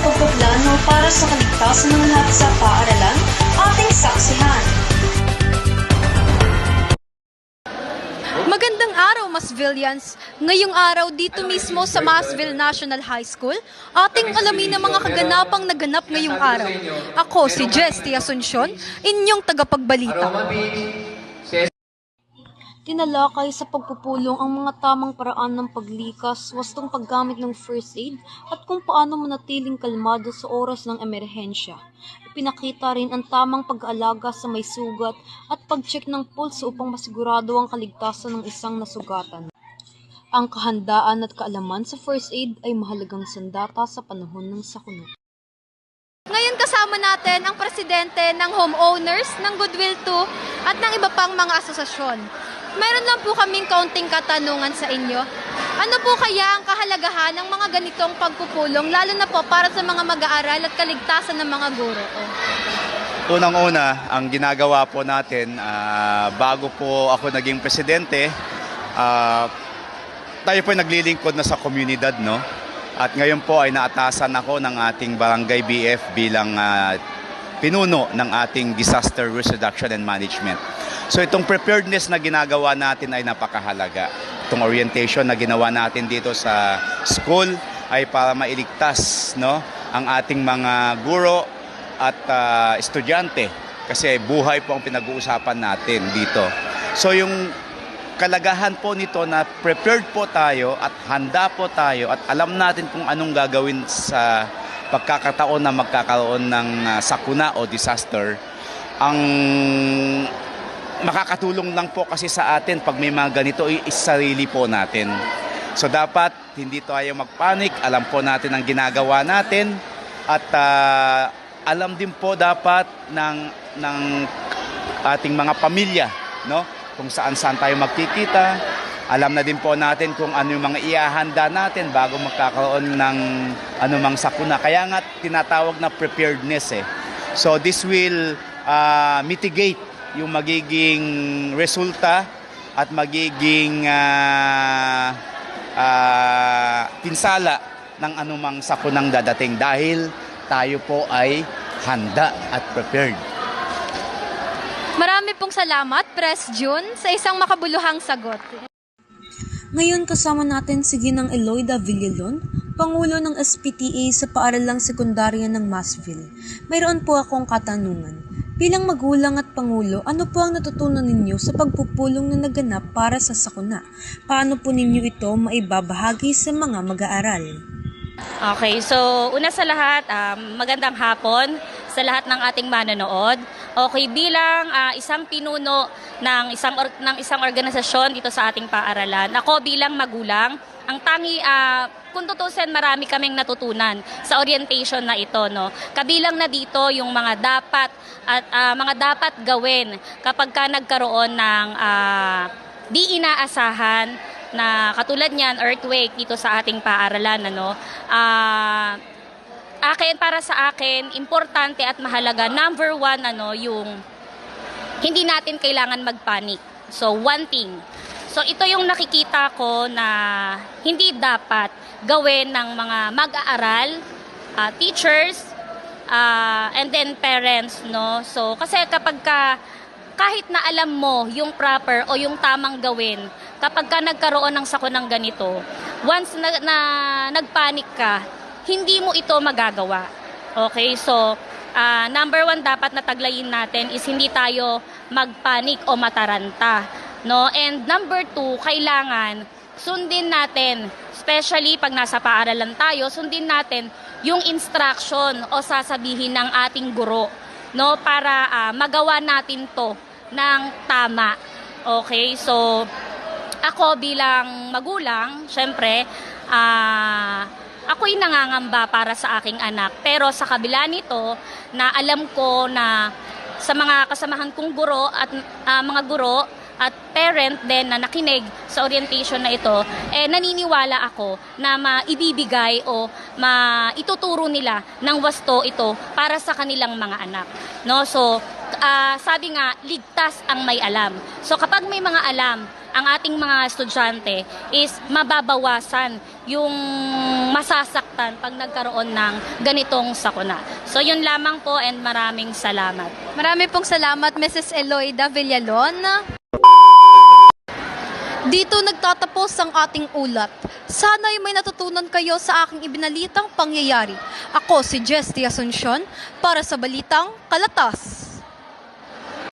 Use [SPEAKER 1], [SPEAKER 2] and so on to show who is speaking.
[SPEAKER 1] pagpaplano para sa kaligtasan ng lahat sa paaralan, ating saksihan.
[SPEAKER 2] Magandang araw, Masvillians! Ngayong araw dito mismo sa Masville National High School, ating alamin ang mga kaganapang naganap ngayong araw. Ako si Jesty Asuncion, inyong tagapagbalita. Tinalakay sa pagpupulong ang mga tamang paraan ng paglikas, wastong paggamit ng first aid, at kung paano manatiling kalmado sa oras ng emerhensya. Ipinakita rin ang tamang pag-aalaga sa may sugat at pag-check ng pulse upang masigurado ang kaligtasan ng isang nasugatan. Ang kahandaan at kaalaman sa first aid ay mahalagang sandata sa panahon ng sakuna. Ngayon kasama natin ang presidente ng homeowners, ng Goodwill 2 at ng iba pang mga asosasyon. Meron lang po kaming kaunting katanungan sa inyo. Ano po kaya ang kahalagahan ng mga ganitong pagpupulong, lalo na po para sa mga mag-aaral at kaligtasan ng mga guro?
[SPEAKER 3] Unang-una, ang ginagawa po natin, bago po ako naging presidente, tayo po ay naglilingkod na sa komunidad, no? At ngayon po ay naatasan ako ng ating Barangay BF bilang pinuno ng ating Disaster Risk Reduction and Management. So itong preparedness na ginagawa natin ay napakahalaga. Itong orientation na ginawa natin dito sa school ay para mailigtas, no, ang ating mga guro at estudyante, kasi buhay po ang pinag-uusapan natin dito. So yung kalagahan po nito na prepared po tayo at handa po tayo at alam natin kung anong gagawin sa pagkakataon na magkakaroon ng sakuna o disaster, ang makakatulong lang po kasi sa atin pag may mga ganito is sarili po natin. So dapat hindi tayo magpanik, alam po natin ang ginagawa natin at alam din po dapat ng ating mga pamilya, no, kung saan-saan tayo magkikita. Alam na din po natin kung ano yung mga iahanda natin bago magkakaroon ng anumang sakuna. Kaya nga tinatawag na preparedness eh. So this will mitigate yung magiging resulta at magiging pinsala ng anumang sakunang dadating dahil tayo po ay handa at prepared.
[SPEAKER 2] Marami pong salamat, Pres June, sa isang makabuluhang sagot.
[SPEAKER 1] Ngayon kasama natin si Ginang Eloida Villalon, Pangulo ng SPTA sa Paaralang Sekundarya ng Masville. Mayroon po akong katanungan. Bilang magulang at pangulo, ano po ang natutunan ninyo sa pagpupulong na naganap para sa sakuna? Paano po ninyo ito maibabahagi sa mga mag-aaral?
[SPEAKER 4] Okay, so una sa lahat, magandang hapon sa lahat ng ating manonood. Okay, bilang isang pinuno ng isang organisasyon dito sa ating paaralan, ako bilang magulang, ang tangi kung tutusin, marami kaming natutunan sa orientation na ito, no. Kabilang na dito yung mga dapat at mga dapat gawin kapag ka nagkaroon ng di inaasahan na katulad niyan earthquake dito sa ating paaralan, ano. Para sa akin, importante at mahalaga, number one, yung hindi natin kailangan magpanik. So, one thing. So, ito yung nakikita ko na hindi dapat gawin ng mga mag-aaral, teachers, and then parents, no? So, kasi kahit na alam mo yung proper o yung tamang gawin, kapag ka nagkaroon ng sakunang ganito, once na nagpanik ka, hindi mo ito magagawa. Okay, so number one dapat na taglayin natin is hindi tayo magpanik o mataranta, no? And number two, kailangan sundin natin, especially pag nasa paaralan tayo, sundin natin yung instruction o sasabihin ng ating guro, no, para magawa natin to ng tama. Okay, so ako bilang magulang, syempre, ako'y nangangamba para sa aking anak. Pero sa kabila nito, na alam ko na sa mga kasamahan kong guro at mga guro at parent din na nakinig sa orientation na ito, naniniwala ako na maibibigay o maituturo nila ng wasto ito para sa kanilang mga anak. No? So, sabi nga, ligtas ang may alam. So kapag may mga alam ang ating mga estudyante is mababawasan yung masasaktan pag nagkaroon ng ganitong sakuna. So yun lamang po and maraming salamat.
[SPEAKER 2] Marami pong salamat, Mrs. Eloida Villalon. Dito nagtatapos ang ating ulat. Sana'y may natutunan kayo sa aking ibinalitang pangyayari. Ako si Jesty Asuncion para sa Balitang Kalatas.